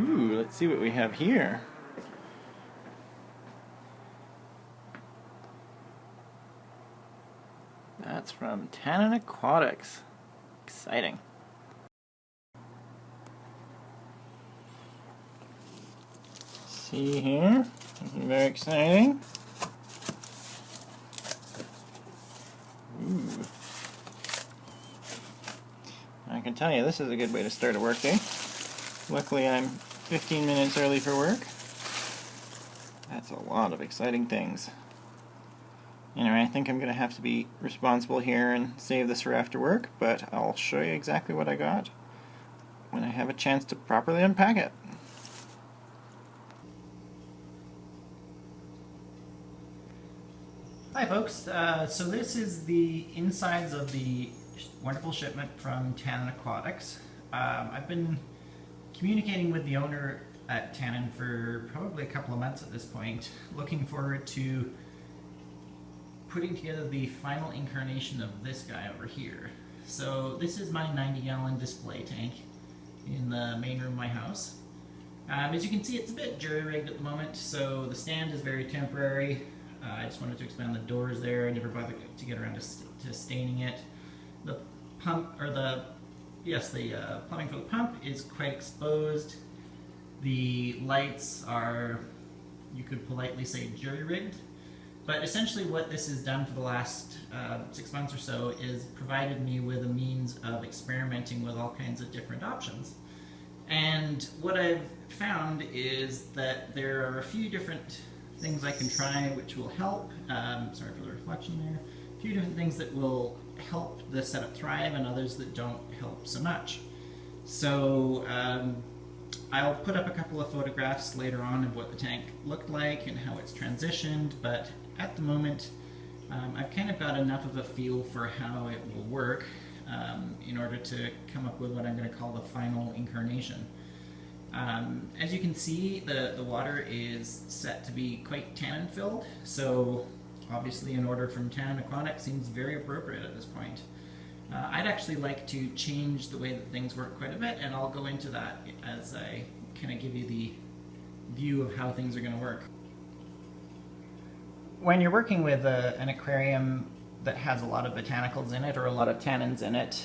Ooh, let's see what we have here. That's from Tannin Aquatics. Exciting. See here, very exciting. Ooh. I can tell you this is a good way to start a workday. Luckily I'm 15 minutes early for work. That's a lot of exciting things. Anyway, I think I'm going to have to be responsible here and save this for after work, but I'll show you exactly what I got when I have a chance to properly unpack it. Hi folks, so this is the insides of the wonderful shipment from Tannin Aquatics. I've been communicating with the owner at Tannin for probably a couple of months at this point, looking forward to putting together the final incarnation of this guy over here. So this is my 90-gallon display tank in the main room of my house. As you can see, it's a bit jury-rigged at the moment, so the stand is very temporary. I just wanted to expand the doors there. I never bothered to get around to staining it. The pump, or the plumbing for the pump is quite exposed. The lights are, you could politely say, jury-rigged. But essentially what this has done for the last 6 months or so is provided me with a means of experimenting with all kinds of different options. And what I've found is that there are a few different things I can try which will help. Sorry for the reflection there. A few different things that will help the setup thrive and others that don't help so much. So I'll put up a couple of photographs later on of what the tank looked like and how it's transitioned, but at the moment I've kind of got enough of a feel for how it will work in order to come up with what I'm going to call the final incarnation. As you can see, the water is set to be quite tannin filled, so obviously an order from Tannin Aquatics seems very appropriate at this point. I'd actually like to change the way that things work quite a bit, and I'll go into that as I kind of give you the view of how things are going to work. When you're working with an aquarium that has a lot of botanicals in it or a lot of tannins in it,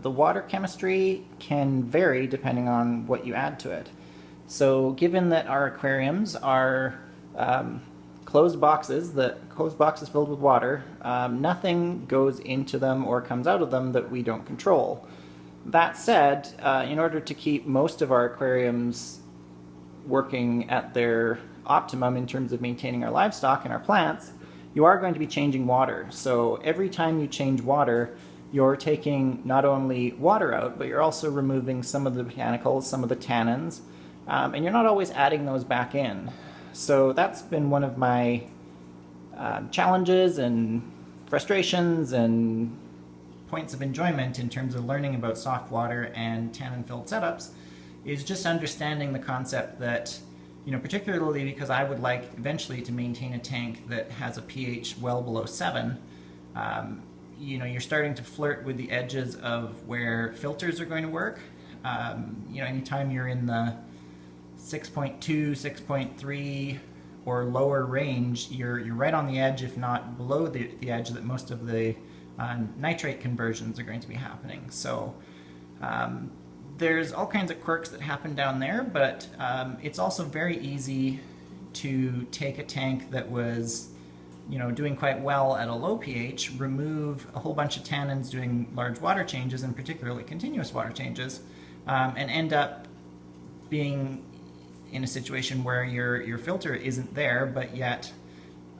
the water chemistry can vary depending on what you add to it. So given that our aquariums are closed boxes filled with water, nothing goes into them or comes out of them that we don't control. That said, in order to keep most of our aquariums working at their optimum in terms of maintaining our livestock and our plants, you are going to be changing water. So every time you change water, you're taking not only water out, but you're also removing some of the botanicals, some of the tannins, and you're not always adding those back in. So that's been one of my challenges and frustrations and points of enjoyment in terms of learning about soft water and tannin-filled setups, is just understanding the concept that, you know, particularly because I would like eventually to maintain a tank that has a pH well below 7, you know, you're starting to flirt with the edges of where filters are going to work. You know, anytime you're in the 6.2, 6.3 or lower range, you're right on the edge, if not below the edge that most of the nitrate conversions are going to be happening. So there's all kinds of quirks that happen down there, but it's also very easy to take a tank that was, you know, doing quite well at a low pH, remove a whole bunch of tannins doing large water changes, and particularly continuous water changes, and end up being in a situation where your filter isn't there, but yet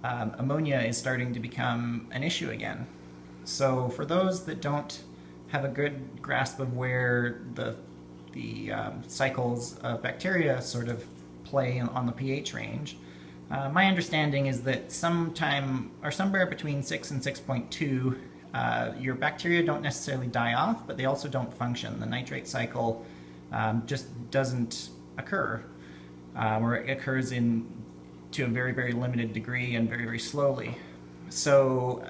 ammonia is starting to become an issue again. So for those that don't have a good grasp of where the cycles of bacteria sort of play on the pH range, my understanding is that sometime or somewhere between 6 and 6.2, your bacteria don't necessarily die off, but they also don't function. The nitrate cycle just doesn't occur, or it occurs to a very, very limited degree and very, very slowly. So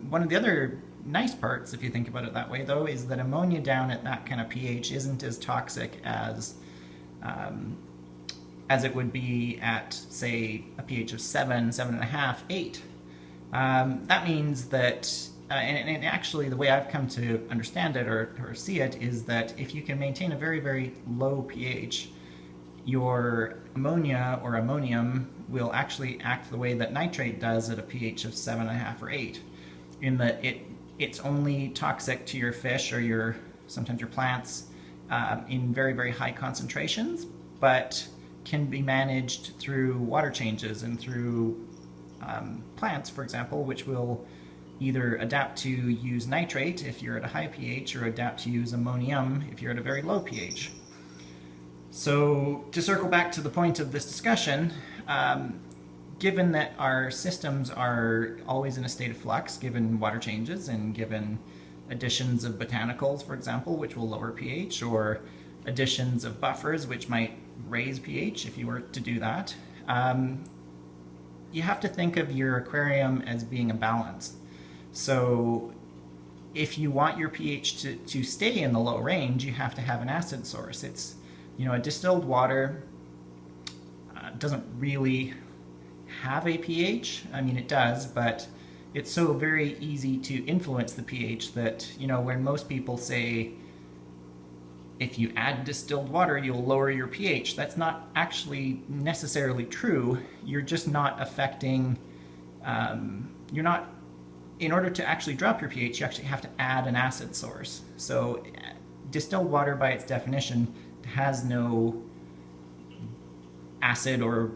one of the other nice parts, if you think about it that way, though, is that ammonia down at that kind of pH isn't as toxic as as it would be at, say, a pH of 7, 7.5, 8. That means that, and actually the way I've come to understand it or see it is that if you can maintain a very, very low pH, your ammonia or ammonium will actually act the way that nitrate does at a pH of 7.5 or 8, in that it's only toxic to your fish or sometimes your plants in very, very high concentrations, but can be managed through water changes and through plants, for example, which will either adapt to use nitrate if you're at a high pH or adapt to use ammonium if you're at a very low pH. So to circle back to the point of this discussion, given that our systems are always in a state of flux, given water changes and given additions of botanicals, for example, which will lower pH, or additions of buffers, which might raise pH if you were to do that, you have to think of your aquarium as being a balance. So if you want your pH to stay in the low range, you have to have an acid source. It's, a distilled water doesn't really have a pH. I mean, it does, but it's so very easy to influence the pH that, when most people say, if you add distilled water, you'll lower your pH. That's not actually necessarily true. You're just not affecting, in order to actually drop your pH, you actually have to add an acid source. So distilled water, by its definition, has no acid or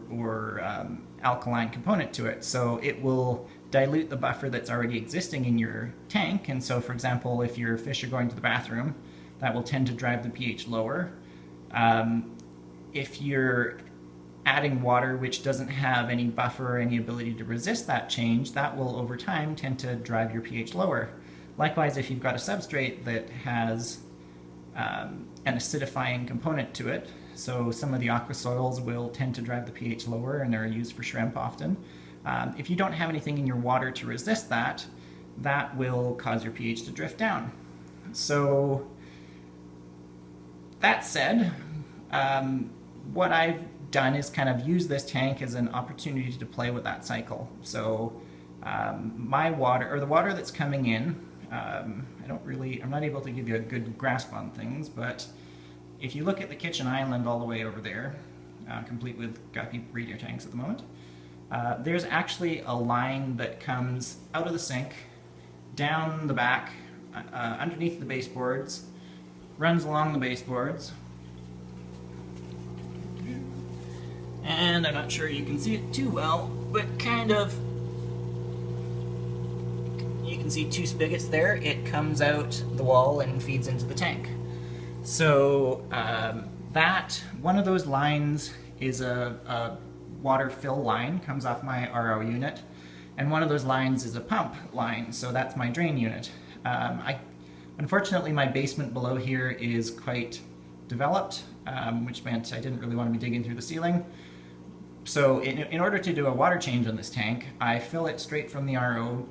alkaline component to it. So it will dilute the buffer that's already existing in your tank. And so, for example, if your fish are going to the bathroom, that will tend to drive the pH lower. If you're adding water which doesn't have any buffer or any ability to resist that change, that will over time tend to drive your pH lower. Likewise, if you've got a substrate that has an acidifying component to it, so some of the aqua soils will tend to drive the pH lower, and they're used for shrimp often. If you don't have anything in your water to resist that, that will cause your pH to drift down. So that said, what I've done is kind of use this tank as an opportunity to play with that cycle. So my water, or the water that's coming in, I'm not able to give you a good grasp on things, but if you look at the kitchen island all the way over there, complete with guppy breeder tanks at the moment, there's actually a line that comes out of the sink, down the back, underneath the baseboards, runs along the baseboards, and I'm not sure you can see it too well, but kind of, you can see two spigots there. It comes out the wall and feeds into the tank. So one of those lines is a water fill line, comes off my RO unit, and one of those lines is a pump line, so that's my drain unit. Unfortunately, my basement below here is quite developed, which meant I didn't really want to be digging through the ceiling. So in order to do a water change on this tank, I fill it straight from the RO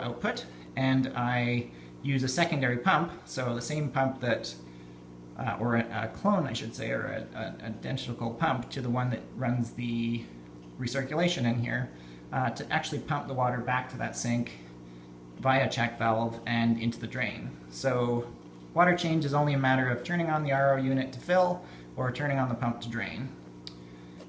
output, and I use a secondary pump, so the same pump that, or a clone I should say, or an identical pump to the one that runs the recirculation in here, to actually pump the water back to that sink via check valve and into the drain. So water change is only a matter of turning on the RO unit to fill or turning on the pump to drain.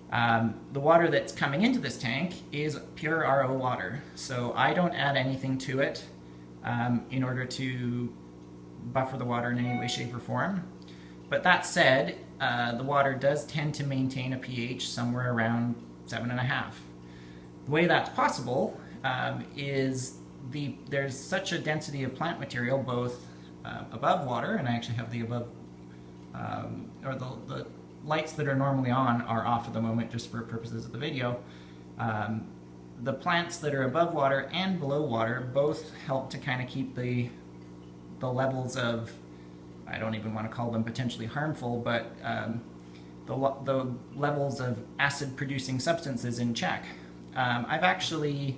The water that's coming into this tank is pure RO water, so I don't add anything to it in order to buffer the water in any way, shape, or form. But that said, the water does tend to maintain a pH somewhere around 7.5. The way that's possible is there's such a density of plant material both above water, and I actually have the above, or the lights that are normally on are off at the moment just for purposes of the video. The plants that are above water and below water both help to kind of keep the levels of, I don't even want to call them potentially harmful, but the levels of acid-producing substances in check. I've actually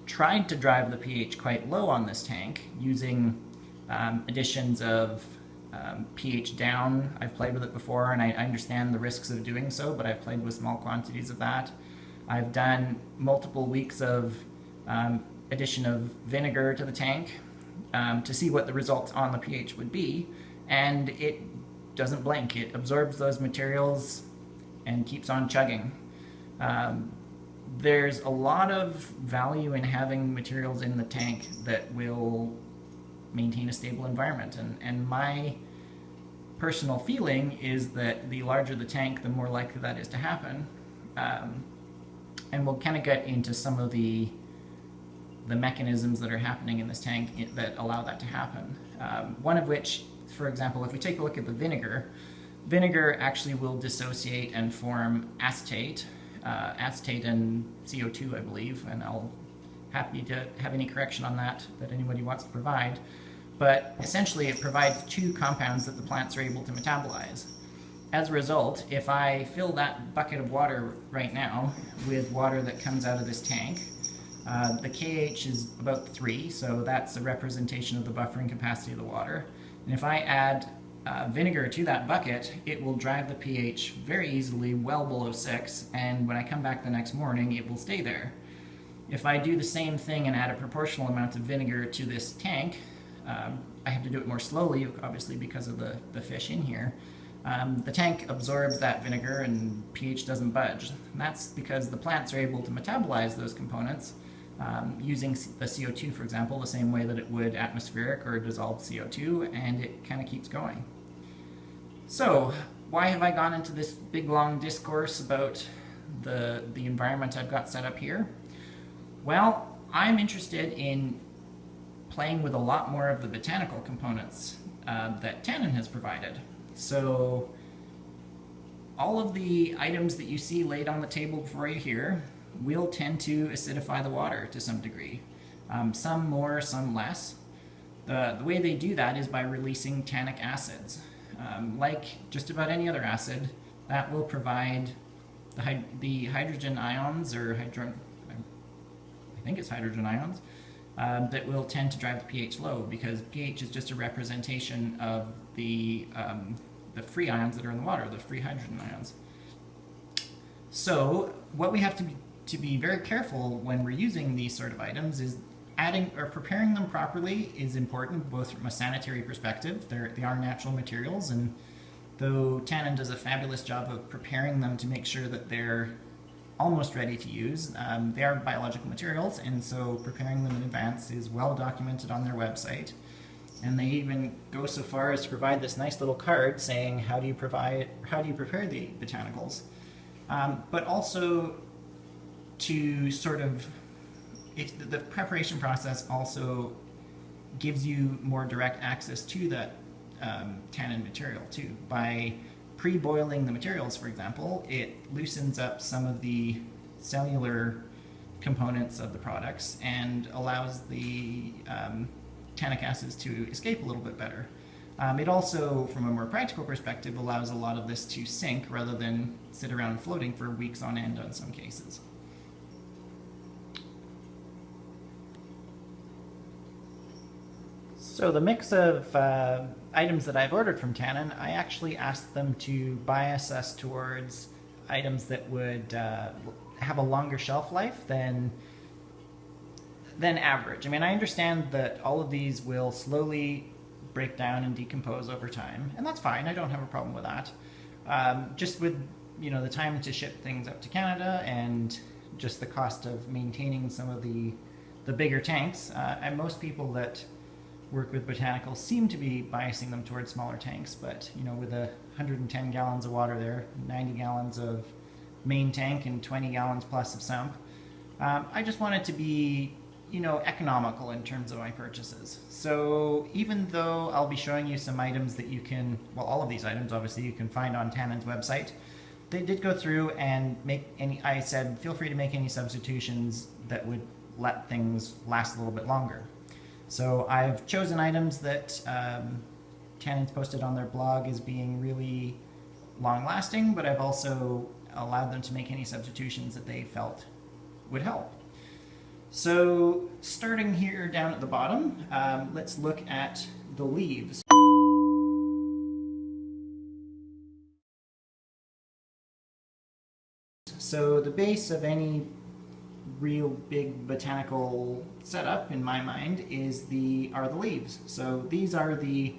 tried to drive the pH quite low on this tank using additions of pH down. I've played with it before, and I understand the risks of doing so, but I've played with small quantities of that. I've done multiple weeks of addition of vinegar to the tank to see what the results on the pH would be, and it doesn't blink. It absorbs those materials and keeps on chugging. There's a lot of value in having materials in the tank that will maintain a stable environment, and my personal feeling is that the larger the tank, the more likely that is to happen. And we'll kind of get into some of the mechanisms that are happening in this tank that allow that to happen. One of which, for example, if we take a look at the vinegar actually will dissociate and form acetate and CO2, I believe, and I'll happy to have any correction on that anybody wants to provide. But essentially it provides two compounds that the plants are able to metabolize. As a result, if I fill that bucket of water right now with water that comes out of this tank, the KH is about 3, so that's a representation of the buffering capacity of the water. And if I add vinegar to that bucket, it will drive the pH very easily well below 6, and when I come back the next morning, it will stay there. If I do the same thing and add a proportional amount of vinegar to this tank, I have to do it more slowly, obviously, because of the fish in here. The tank absorbs that vinegar and pH doesn't budge. And that's because the plants are able to metabolize those components using the CO2, for example, the same way that it would atmospheric or dissolved CO2, and it kind of keeps going. So, why have I gone into this big long discourse about the environment I've got set up here? Well, I'm interested in playing with a lot more of the botanical components that Tannin has provided. So all of the items that you see laid on the table before you here will tend to acidify the water to some degree. Some more, some less. The way they do that is by releasing tannic acids. Like just about any other acid, that will provide the hydrogen ions, or I think it's hydrogen ions, that will tend to drive the pH low, because pH is just a representation of the free ions that are in the water, the free hydrogen ions. So what we have to be very careful when we're using these sort of items is adding or preparing them properly is important, both from a sanitary perspective. They are natural materials, and though Tannin does a fabulous job of preparing them to make sure that they're almost ready to use, they are biological materials, and so preparing them in advance is well documented on their website. And they even go so far as to provide this nice little card saying how do you prepare the botanicals, but also to sort of, the preparation process also gives you more direct access to that tannin material too. By pre-boiling the materials, for example, it loosens up some of the cellular components of the products and allows the tannic acids to escape a little bit better. It also, from a more practical perspective, allows a lot of this to sink rather than sit around floating for weeks on end in some cases. So the mix of items that I've ordered from Tannin, I actually asked them to bias us towards items that would have a longer shelf life than average. I mean, I understand that all of these will slowly break down and decompose over time, and that's fine. I don't have a problem with that. Just with, you know, the time to ship things up to Canada and just the cost of maintaining some of the bigger tanks, and most people that work with botanicals seem to be biasing them towards smaller tanks, but you know, with 110 gallons of water there, 90 gallons of main tank and 20 gallons plus of sump, I just wanted to be, you know, economical in terms of my purchases. So even though I'll be showing you some items that you can, well, all of these items obviously you can find on Tannin's website, they did go through and make any, I said feel free to make any substitutions that would let things last a little bit longer. So I've chosen items that Tannin's posted on their blog as being really long-lasting, but I've also allowed them to make any substitutions that they felt would help. So starting here down at the bottom, let's look at the leaves. So the base of any real big botanical setup, in my mind, are the leaves. So these are the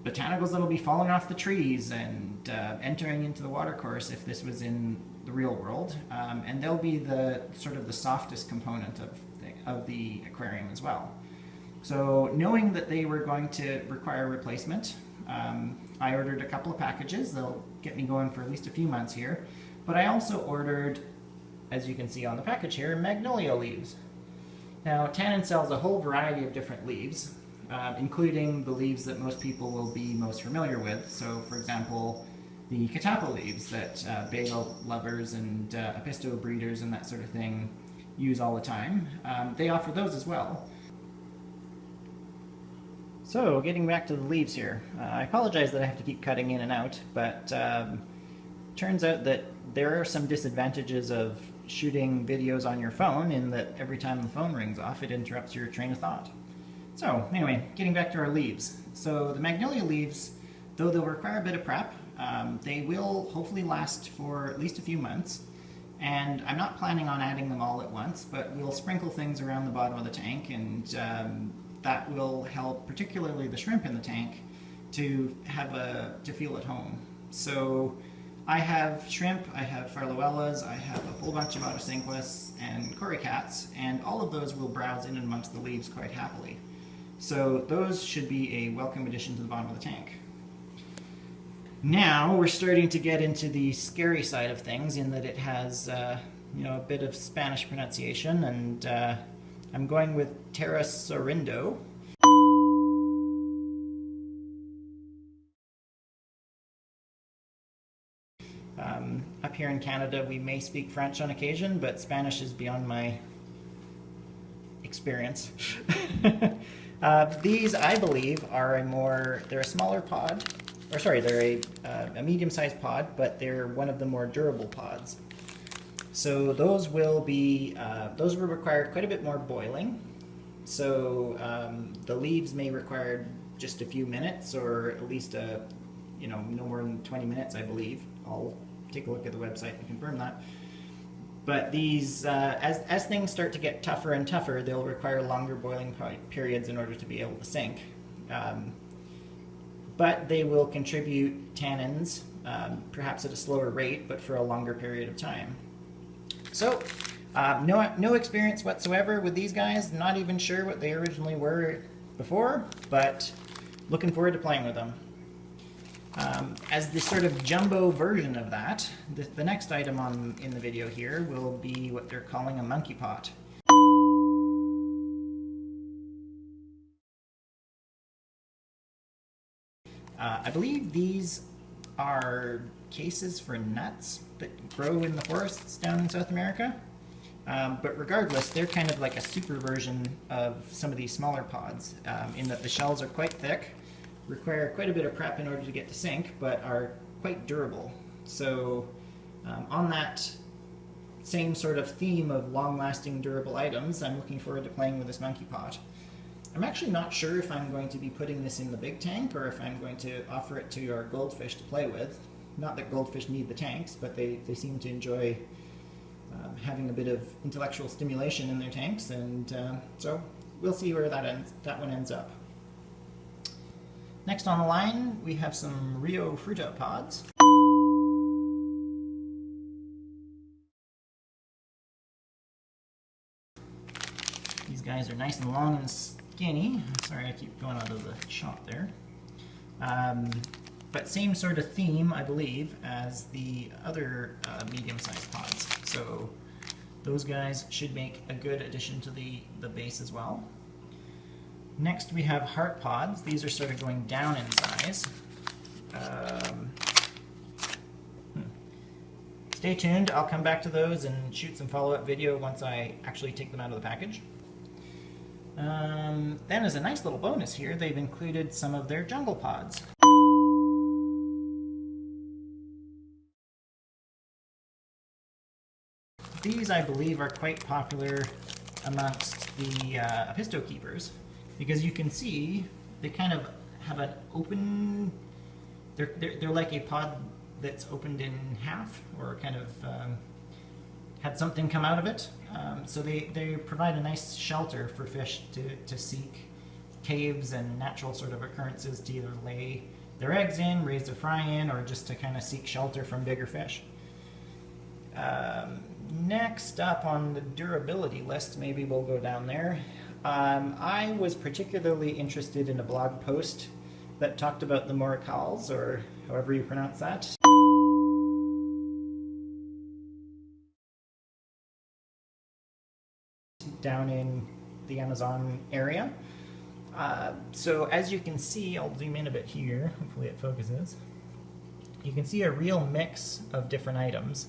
botanicals that'll be falling off the trees and entering into the watercourse if this was in the real world, and they'll be the sort of the softest component of the aquarium as well. So knowing that they were going to require replacement, I ordered a couple of packages. They'll get me going for at least a few months here. But I also ordered, as you can see on the package here, magnolia leaves. Now, Tannin sells a whole variety of different leaves, including the leaves that most people will be most familiar with. So, for example, the catappa leaves that bagel lovers and apisto breeders and that sort of thing use all the time. They offer those as well. So, getting back to the leaves here. I apologize that I have to keep cutting in and out, but turns out that there are some disadvantages of shooting videos on your phone in that every time the phone rings off, it interrupts your train of thought. So, anyway, getting back to our leaves. So, the magnolia leaves, though they'll require a bit of prep, they will hopefully last for at least a few months. And I'm not planning on adding them all at once, but we'll sprinkle things around the bottom of the tank, and that will help particularly the shrimp in the tank to feel at home. So I have shrimp, I have farluellas, I have a whole bunch of autocinquas and corycats, and all of those will browse in and amongst the leaves quite happily. So those should be a welcome addition to the bottom of the tank. Now we're starting to get into the scary side of things, in that it has a bit of Spanish pronunciation, and I'm going with Terra Sorindo. Up here in Canada, we may speak French on occasion, but Spanish is beyond my experience. These, I believe, are they're a smaller pod, or sorry, they're a medium-sized pod, but they're one of the more durable pods. So those will require quite a bit more boiling. So the leaves may require just a few minutes, or at least no more than 20 minutes, I believe. I'll take a look at the website and confirm that. But these, as things start to get tougher and tougher, they'll require longer boiling periods in order to be able to sink. But they will contribute tannins, perhaps at a slower rate, but for a longer period of time. So, no experience whatsoever with these guys, not even sure what they originally were before, but looking forward to playing with them. As the sort of jumbo version of that, the next item in the video here will be what they're calling a monkey pot. I believe these are cases for nuts that grow in the forests down in South America. But regardless, they're kind of like a super version of some of these smaller pods, in that the shells are quite thick, require quite a bit of prep in order to get to sink, but are quite durable. So on that same sort of theme of long-lasting durable items, I'm looking forward to playing with this monkey pot. I'm actually not sure if I'm going to be putting this in the big tank or if I'm going to offer it to our goldfish to play with. Not that goldfish need the tanks, but they seem to enjoy having a bit of intellectual stimulation in their tanks, and so we'll see where that one ends up. Next on the line, we have some Rio Fruta pods. These guys are nice and long and skinny. Sorry, I keep going out of the shot there. But same sort of theme, I believe, as the other medium-sized pods. So those guys should make a good addition to the base as well. Next we have heart pods. These are sort of going down in size. Stay tuned, I'll come back to those and shoot some follow-up video once I actually take them out of the package. Then as a nice little bonus here, they've included some of their jungle pods. These, I believe, are quite popular amongst the apisto keepers, because you can see they kind of have an open, they're like a pod that's opened in half, or kind of had something come out of it. So they provide a nice shelter for fish to seek caves and natural sort of occurrences to either lay their eggs in, raise their fry in, or just to kind of seek shelter from bigger fish. Next up on the durability list, maybe we'll go down there. I was particularly interested in a blog post that talked about the moricals, or however you pronounce that. Down in the Amazon area. So as you can see, I'll zoom in a bit here, hopefully it focuses. You can see a real mix of different items.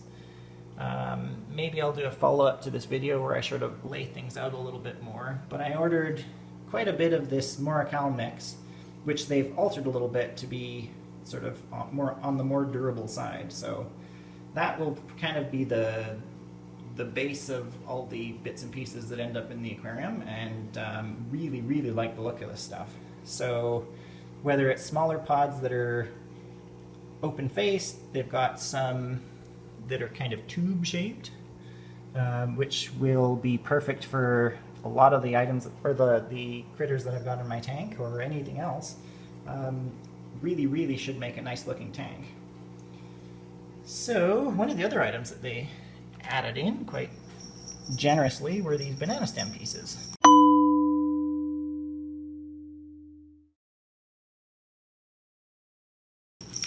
Maybe I'll do a follow-up to this video where I sort of lay things out a little bit more, but I ordered quite a bit of this morical mix, which they've altered a little bit to be sort of on the more durable side. So that will kind of be the base of all the bits and pieces that end up in the aquarium, and really like the look of this stuff. So whether it's smaller pods that are open faced, they've got some that are kind of tube shaped, which will be perfect for a lot of the items or the critters that I've got in my tank or anything else. Really should make a nice looking tank. So one of the other items that they added in quite generously were these banana stem pieces.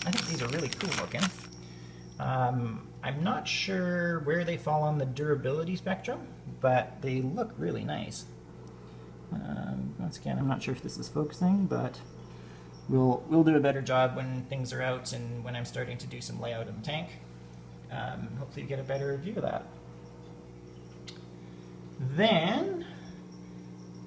I think these are really cool looking. I'm not sure where they fall on the durability spectrum, but they look really nice. Once again, I'm not sure if this is focusing, but we'll do a better job when things are out and when I'm starting to do some layout in the tank. Hopefully you get a better view of that. Then,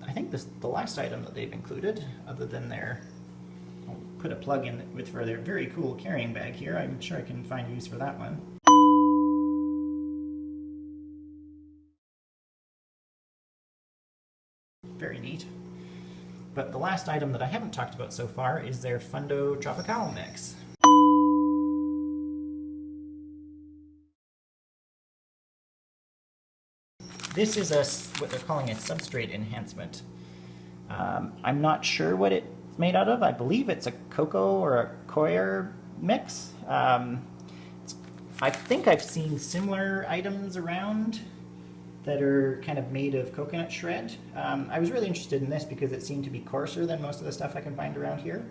I think the last item that they've included, other than I'll put a plug in for their very cool carrying bag here. I'm sure I can find use for that one. Very neat. But the last item that I haven't talked about so far is their Fundo Tropical mix. This is what they're calling a substrate enhancement. I'm not sure what it's made out of. I believe it's a cocoa or a coir mix. I think I've seen similar items around that are kind of made of coconut shred. I was really interested in this because it seemed to be coarser than most of the stuff I can find around here.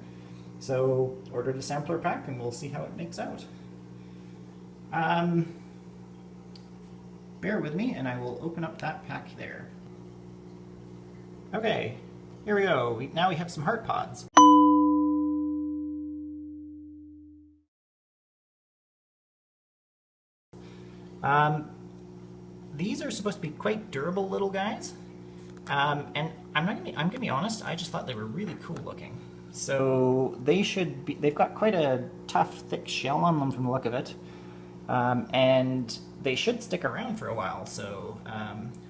So ordered a sampler pack and we'll see how it makes out. Bear with me and I will open up that pack there. Okay, here we go. Now we have some heart pods. These are supposed to be quite durable little guys, and I'm gonna be honest. I just thought they were really cool looking. So they've got quite a tough, thick shell on them from the look of it, and they should stick around for a while. So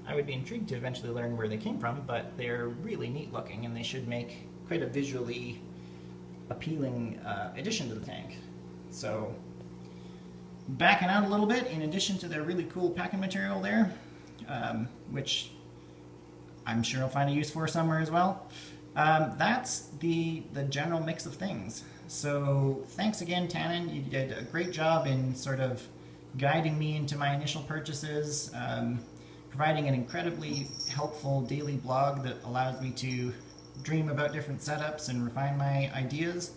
I would be intrigued to eventually learn where they came from, but they're really neat looking, and they should make quite a visually appealing addition to the tank. So, backing out a little bit, in addition to their really cool packing material there, which I'm sure I'll find a use for somewhere as well, that's the general mix of things. So thanks again, Tannin. You did a great job in sort of guiding me into my initial purchases, providing an incredibly helpful daily blog that allows me to dream about different setups and refine my ideas.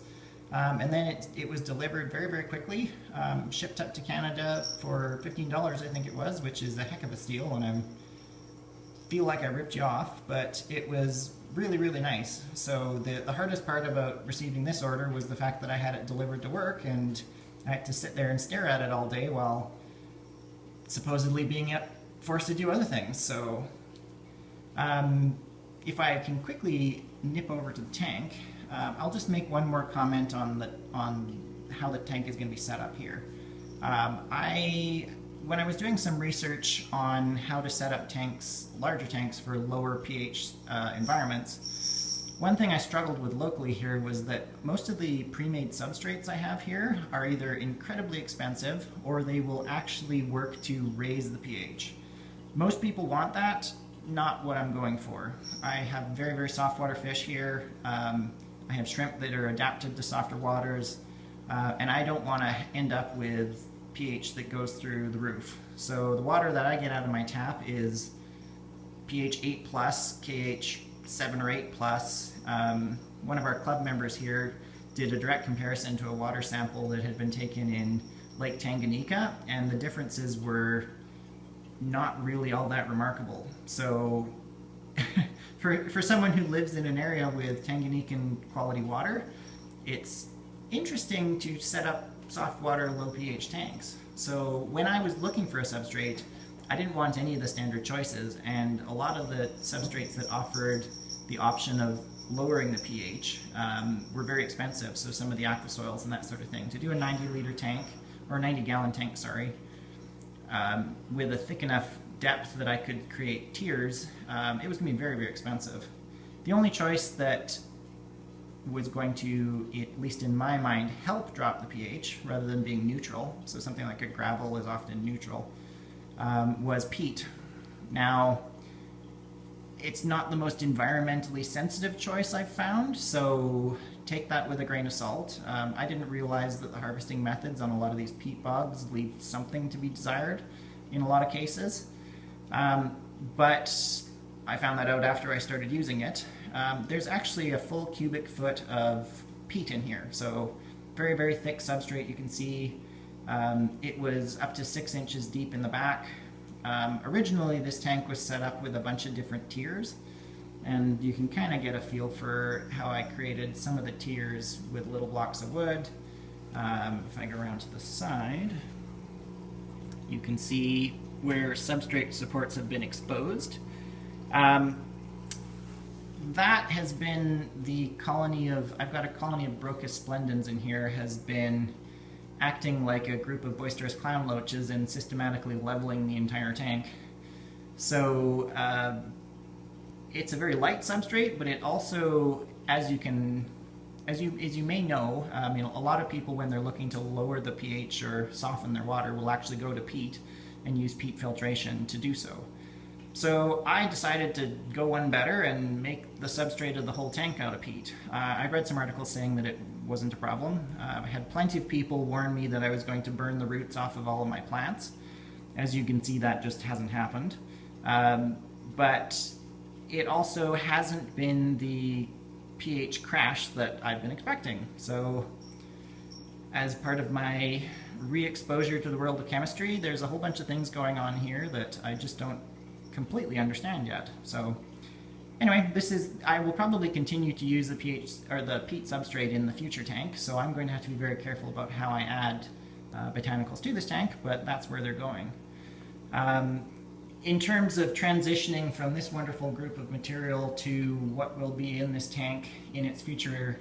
And then it was delivered very quickly, shipped up to Canada for $15, I think it was, which is a heck of a steal, and I feel like I ripped you off, but it was really nice. So the hardest part about receiving this order was the fact that I had it delivered to work, and I had to sit there and stare at it all day while supposedly being forced to do other things. So if I can quickly nip over to the tank, I'll just make one more comment on how the tank is going to be set up here. When I was doing some research on how to set up tanks, larger tanks for lower pH environments, One thing I struggled with locally here was that most of the pre-made substrates I have here are either incredibly expensive or they will actually work to raise the pH. Most people want that, not what I'm going for. I have very, very soft water fish here. I have shrimp that are adapted to softer waters, and I don't want to end up with pH that goes through the roof. So the water that I get out of my tap is pH 8 plus, KH 7 or 8 plus. One of our club members here did a direct comparison to a water sample that had been taken in Lake Tanganyika, and the differences were not really all that remarkable. So for someone who lives in an area with Tanganyikan quality water, it's interesting to set up soft water low pH tanks. So when I was looking for a substrate, I didn't want any of the standard choices, and a lot of the substrates that offered the option of lowering the pH were very expensive. So some of the aquasoils and that sort of thing. To do a 90-liter tank, or 90-gallon tank, sorry, with a thick enough depth that I could create tiers, it was going to be very, very expensive. The only choice that was going to, at least in my mind, help drop the pH rather than being neutral, so something like a gravel is often neutral, was peat. Now, it's not the most environmentally sensitive choice I've found, so take that with a grain of salt. I didn't realize that the harvesting methods on a lot of these peat bogs leave something to be desired in a lot of cases, but I found that out after I started using it. There's actually a full cubic foot of peat in here, so very, very thick substrate. You can see it was up to 6 inches deep in the back. Originally this tank was set up with a bunch of different tiers, and you can kind of get a feel for how I created some of the tiers with little blocks of wood. If I go around to the side, you can see where substrate supports have been exposed. That has been the colony of, I've got a colony of Brochus splendens in here, has been acting like a group of boisterous clown loaches and systematically leveling the entire tank. So it's a very light substrate, but it also, as you may know, a lot of people, when they're looking to lower the pH or soften their water, will actually go to peat and use peat filtration to do so. So I decided to go one better and make the substrate of the whole tank out of peat. I read some articles saying that it wasn't a problem. I had plenty of people warn me that I was going to burn the roots off of all of my plants. As you can see, that just hasn't happened. But it also hasn't been the pH crash that I've been expecting. So as part of my re-exposure to the world of chemistry, there's a whole bunch of things going on here that I just don't completely understand yet. So anyway, I will probably continue to use the pH or the peat substrate in the future tank, so I'm going to have to be very careful about how I add botanicals to this tank, but that's where they're going. In terms of transitioning from this wonderful group of material to what will be in this tank in its future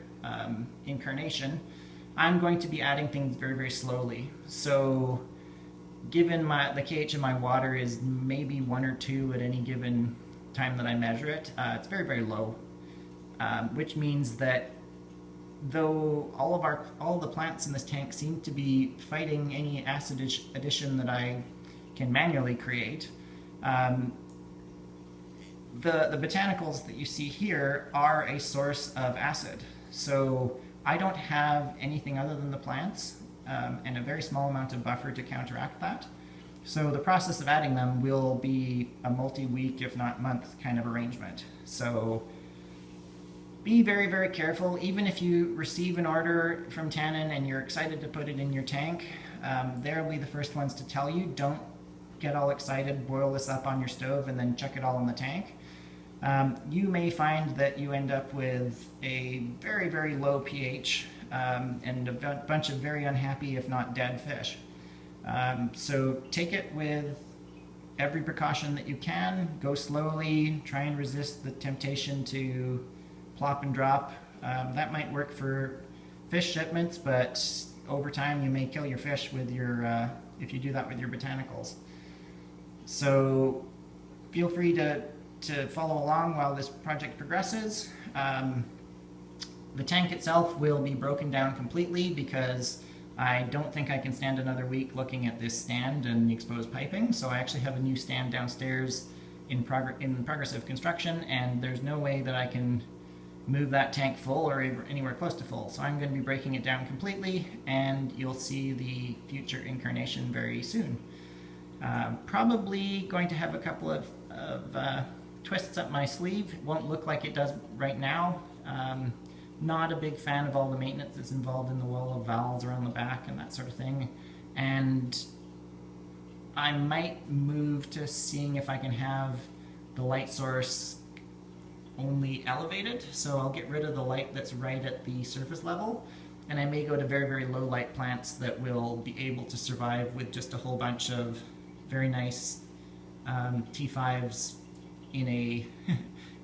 incarnation, I'm going to be adding things very, very slowly. So given the KH of my water is maybe 1 or 2 at any given time that I measure it, it's very, very low, which means that though all the plants in this tank seem to be fighting any acid addition that I can manually create, the botanicals that you see here are a source of acid. So I don't have anything other than the plants and a very small amount of buffer to counteract that. So the process of adding them will be a multi-week, if not month, kind of arrangement. So be very, very careful. Even if you receive an order from Tannin and you're excited to put it in your tank, they'll be the first ones to tell you, don't get all excited, boil this up on your stove and then chuck it all in the tank. You may find that you end up with a very, very low pH and a bunch of very unhappy, if not dead fish. So take it with every precaution that you can. Go slowly, try and resist the temptation to plop and drop. That might work for fish shipments, but over time you may kill your fish with your, if you do that with your botanicals. So feel free to follow along while this project progresses. The tank itself will be broken down completely because I don't think I can stand another week looking at this stand and the exposed piping, so I actually have a new stand downstairs in progress of construction, and there's no way that I can move that tank full or anywhere close to full. So I'm going to be breaking it down completely, and you'll see the future incarnation very soon. Probably going to have a couple of twists up my sleeve. It won't look like it does right now. Not a big fan of all the maintenance that's involved in the wall of valves around the back and that sort of thing. And I might move to seeing if I can have the light source only elevated. So I'll get rid of the light that's right at the surface level, and I may go to very, very low light plants that will be able to survive with just a whole bunch of very nice T5s in a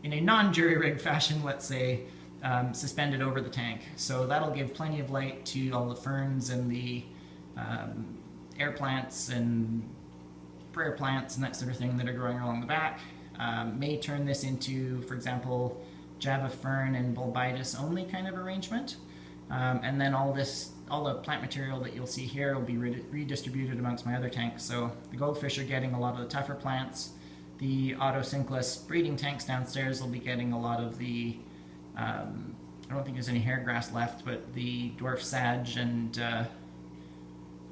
in a non-jury rig fashion, let's say, suspended over the tank. So that'll give plenty of light to all the ferns and the air plants and prayer plants and that sort of thing that are growing along the back. May turn this into, for example, Java fern and bulbitis only kind of arrangement. And then all the plant material that you'll see here will be redistributed amongst my other tanks. So the goldfish are getting a lot of the tougher plants. The autosynclus breeding tanks downstairs will be getting a lot of the, I don't think there's any hairgrass left, but the dwarf sage and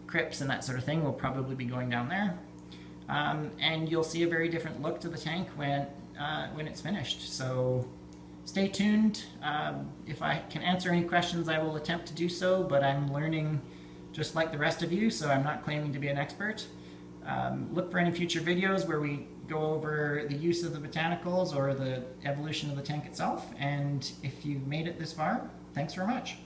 crypts and that sort of thing will probably be going down there. And you'll see a very different look to the tank when it's finished. So stay tuned. If I can answer any questions, I will attempt to do so, but I'm learning just like the rest of you, so I'm not claiming to be an expert. Look for any future videos where we go over the use of the botanicals or the evolution of the tank itself, and if you've made it this far, thanks very much.